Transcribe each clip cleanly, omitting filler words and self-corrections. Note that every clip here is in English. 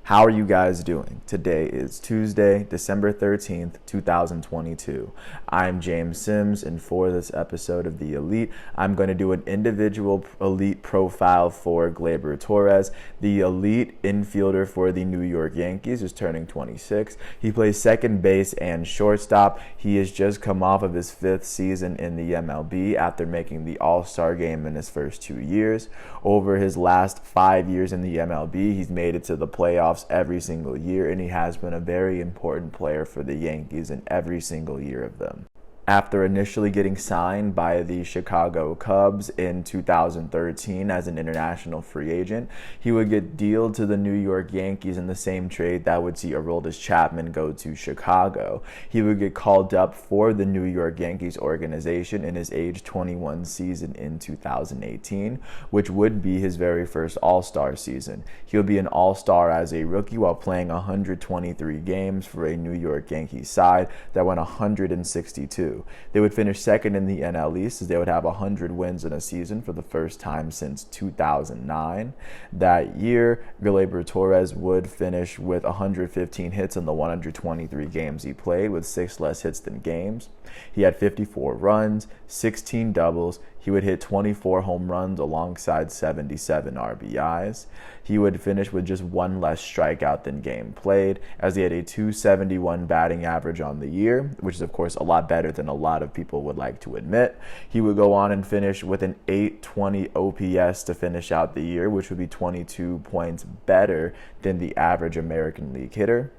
How are you guys doing? Today is Tuesday, December 13th, 2022. I'm James Sims, and for this episode of The Elite, I'm going to do an individual elite profile for Gleyber Torres. The elite infielder for the New York Yankees is turning 26. He plays second base and shortstop. He has just come off of his 5th season in the MLB after making the All-Star game in his first 2 years. Over his last 5 years in the MLB, he's made it to the playoffs every single year, and he has been a very important player for the Yankees in every single year of them. After initially getting signed by the Chicago Cubs in 2013 as an international free agent, he would get dealed to the New York Yankees in the same trade that would see Aroldis Chapman go to Chicago. He would get called up for the New York Yankees organization in his age 21 season in 2018, which would be his very first All-Star season. He'll be an All-Star as a rookie while playing 123 games for a New York Yankees side that went 162. They would finish second in the NL East as they would have 100 wins in a season for the first time since 2009. That year, Gleyber Torres would finish with 115 hits in the 123 games he played, with 6 less hits than games. He had 54 runs, 16 doubles. He would hit 24 home runs alongside 77 RBIs. He would finish with just 1 less strikeout than game played, as he had a .271 batting average on the year, which is of course a lot better than a lot of people would like to admit. He would go on and finish with an .820 OPS to finish out the year, which would be 22 points better than the average American League hitter.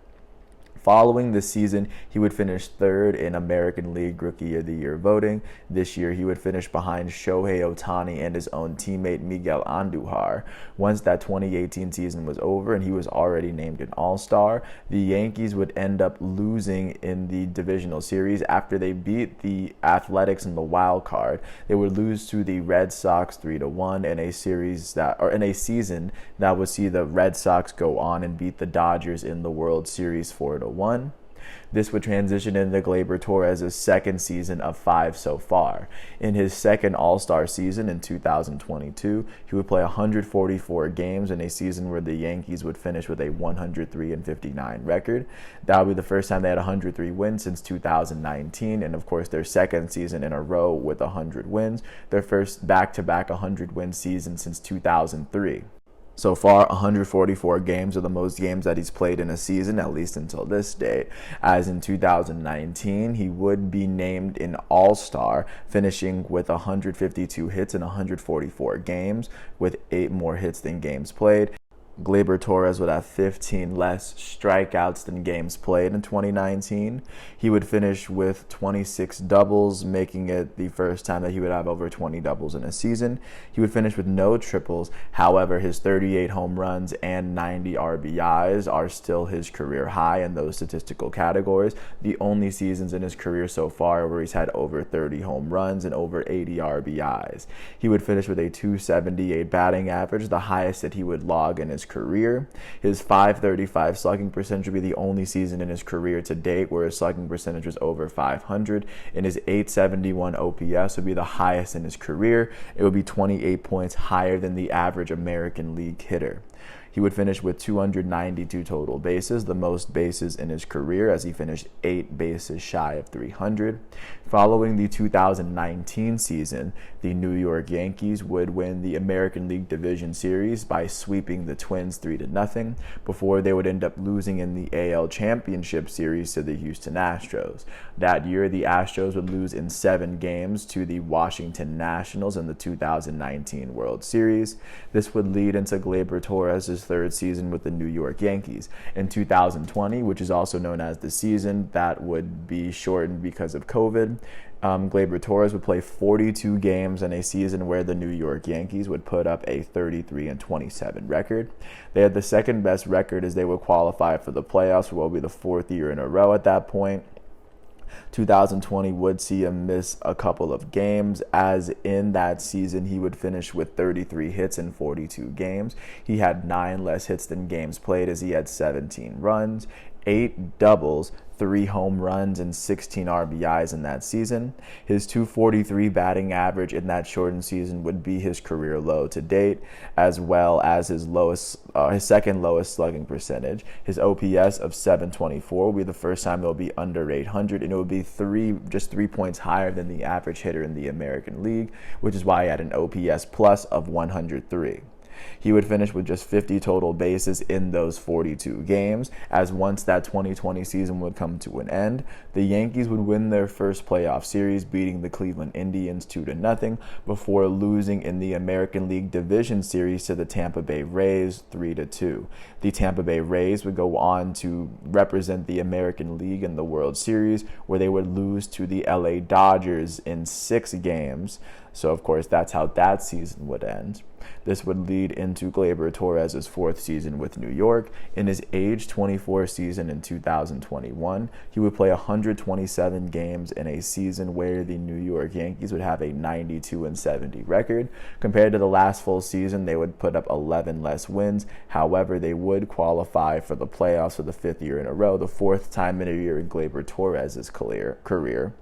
Following this season, he would finish 3rd in American League Rookie of the Year voting. This year, he would finish behind Shohei Ohtani and his own teammate Miguel Andujar. Once that 2018 season was over and he was already named an All-Star, the Yankees would end up losing in the divisional series after they beat the Athletics in the wild card. They would lose to the Red Sox 3-1 in a season that would see the Red Sox go on and beat the Dodgers in the World Series 4-1. This would transition into Gleyber Torres' second season of 5 so far. In his second All-Star season in 2022, he would play 144 games in a season where the Yankees would finish with a 103-59 record. That would be the first time they had 103 wins since 2019, and of course their second season in a row with 100 wins, their first back-to-back 100-win season since 2003. So far, 144 games are the most games that he's played in a season, at least until this date. As in 2019, he would be named an All-Star, finishing with 152 hits in 144 games, with 8 more hits than games played. Gleyber Torres would have 15 less strikeouts than games played in 2019. He would finish with 26 doubles, making it the first time that he would have over 20 doubles in a season. He would finish with no triples. However, his 38 home runs and 90 RBIs are still his career high in those statistical categories. The only seasons in his career so far where he's had over 30 home runs and over 80 RBIs. He would finish with a .278 batting average, the highest that he would log in his career. His .535 slugging percentage would be the only season in his career to date where his slugging percentage was over 500, and his .871 OPS would be the highest in his career. It would be 28 points higher than the average American League hitter. He would finish with 292 total bases, the most bases in his career, as he finished 8 bases shy of 300. Following the 2019 season, the New York Yankees would win the American League Division Series by sweeping the Twins 3-0, before they would end up losing in the AL Championship Series to the Houston Astros. That year, the Astros would lose in 7 games to the Washington Nationals in the 2019 World Series. This would lead into Gleyber Torres' 3rd season with the New York Yankees. In 2020, which is also known as the season that would be shortened because of COVID, Gleyber Torres would play 42 games in a season where the New York Yankees would put up a 33-27 record. They had the second best record as they would qualify for the playoffs for what would be the 4th year in a row at that point. 2020 would see him miss a couple of games, as in that season he would finish with 33 hits in 42 games. He had 9 less hits than games played, as he had 17 runs. 8 doubles, 3 home runs, and 16 RBIs in that season. His .243 batting average in that shortened season would be his career low to date, as well as his second lowest slugging percentage. His OPS of 724 will be the first time it will be under 800, and it would be just 3 points higher than the average hitter in the American League, which is why he had an OPS plus of 103. He would finish with just 50 total bases in those 42 games, as once that 2020 season would come to an end, the Yankees would win their first playoff series, beating the Cleveland Indians 2-0, before losing in the American League Division Series to the Tampa Bay Rays 3-2. The Tampa Bay Rays would go on to represent the American League in the World Series, where they would lose to the LA Dodgers in 6 games. So, of course, that's how that season would end. This would lead into Gleyber Torres' 4th season with New York. In his age 24 season in 2021, he would play 127 games in a season where the New York Yankees would have a 92-70 record. Compared to the last full season, they would put up 11 less wins. However, they would qualify for the playoffs for the 5th year in a row, the 4th time in a year in Gleyber Torres' career.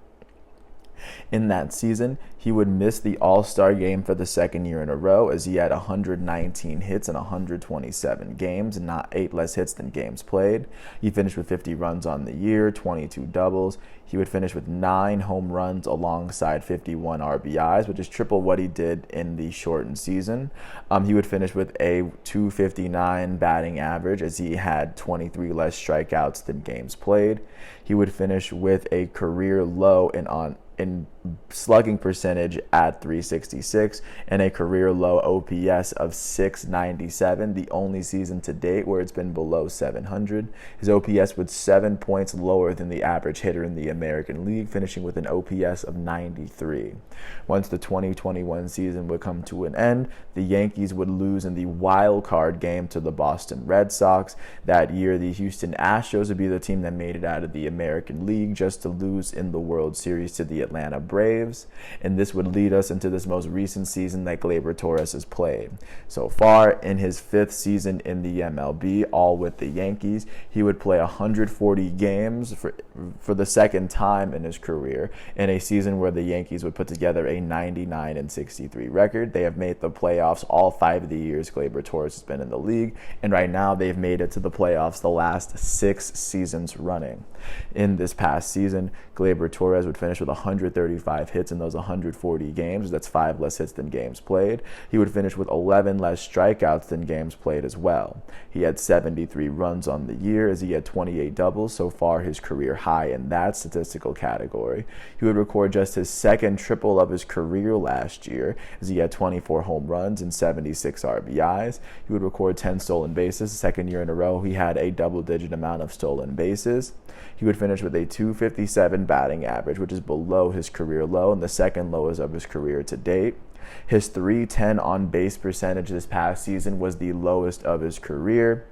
In that season, he would miss the All-Star game for the 2nd year in a row, as he had 119 hits in 127 games, and not 8 less hits than games played. He finished with 50 runs on the year, 22 doubles. He would finish with 9 home runs alongside 51 RBIs, which is triple what he did in the shortened season. He would finish with a .259 batting average, as he had 23 less strikeouts than games played. He would finish with a career low in slugging percentage at .366 and a career low OPS of .697, the only season to date where it's been below 700. His OPS was 7 points lower than the average hitter in the American League, finishing with an OPS of 93. Once the 2021 season would come to an end, the Yankees would lose in the wild card game to the Boston Red Sox. That year, the Houston Astros would be the team that made it out of the American League, just to lose in the World Series to the Atlanta Braves, and this would lead us into this most recent season that Gleyber Torres has played. So far, in his 5th season in the MLB, all with the Yankees, he would play 140 games for the 2nd time in his career, in a season where the Yankees would put together a 99-63 record. They have made the playoffs all 5 of the years Gleyber Torres has been in the league, and right now they've made it to the playoffs the last 6 seasons running. In this past season, Gleyber Torres would finish with 135 hits in those 140 games. That's 5 less hits than games played. He would finish with 11 less strikeouts than games played as well. He had 73 runs on the year, as he had 28 doubles, so far his career high in that statistical category. He would record just his 2nd triple of his career last year, as he had 24 home runs and 76 RBIs. He would record 10 stolen bases. The 2nd year in a row, he had a double-digit amount of stolen bases. He would finish with a .257 batting average, which is below his career low and the 2nd lowest of his career to date. His .310 on-base percentage this past season was the lowest of his career.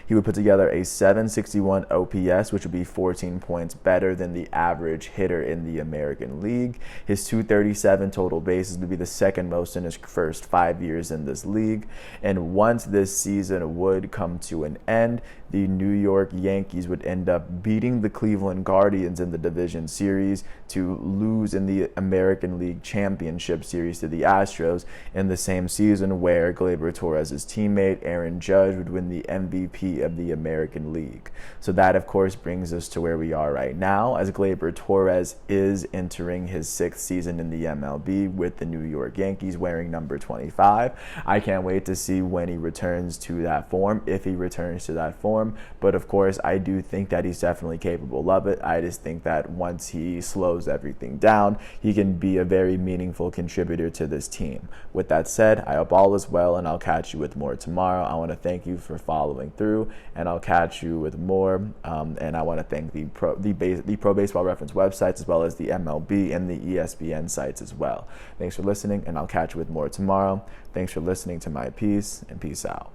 He would put together a .761 OPS, which would be 14 points better than the average hitter in the American League. His .237 total bases would be the 2nd most in his first 5 years in this league. And once this season would come to an end, the New York Yankees would end up beating the Cleveland Guardians in the Division Series to lose in the American League Championship Series to the Astros in the same season, where Gleyber Torres' teammate Aaron Judge would win the MVP of the American League. So that, of course, brings us to where we are right now, as Gleyber Torres is entering his 6th season in the MLB with the New York Yankees, wearing number 25. I can't wait to see when he returns to that form, if he returns to that form. But of course, I do think that he's definitely capable of it. I just think that once he slows everything down, he can be a very meaningful contributor to this team. With that said, I hope all is well, and I'll catch you with more tomorrow. I want to thank you for following through, and I'll catch you with more. And I want to thank the Pro Baseball Reference websites, as well as the MLB and the ESPN sites as well. Thanks for listening, and I'll catch you with more tomorrow. Thanks for listening to my piece, and peace out.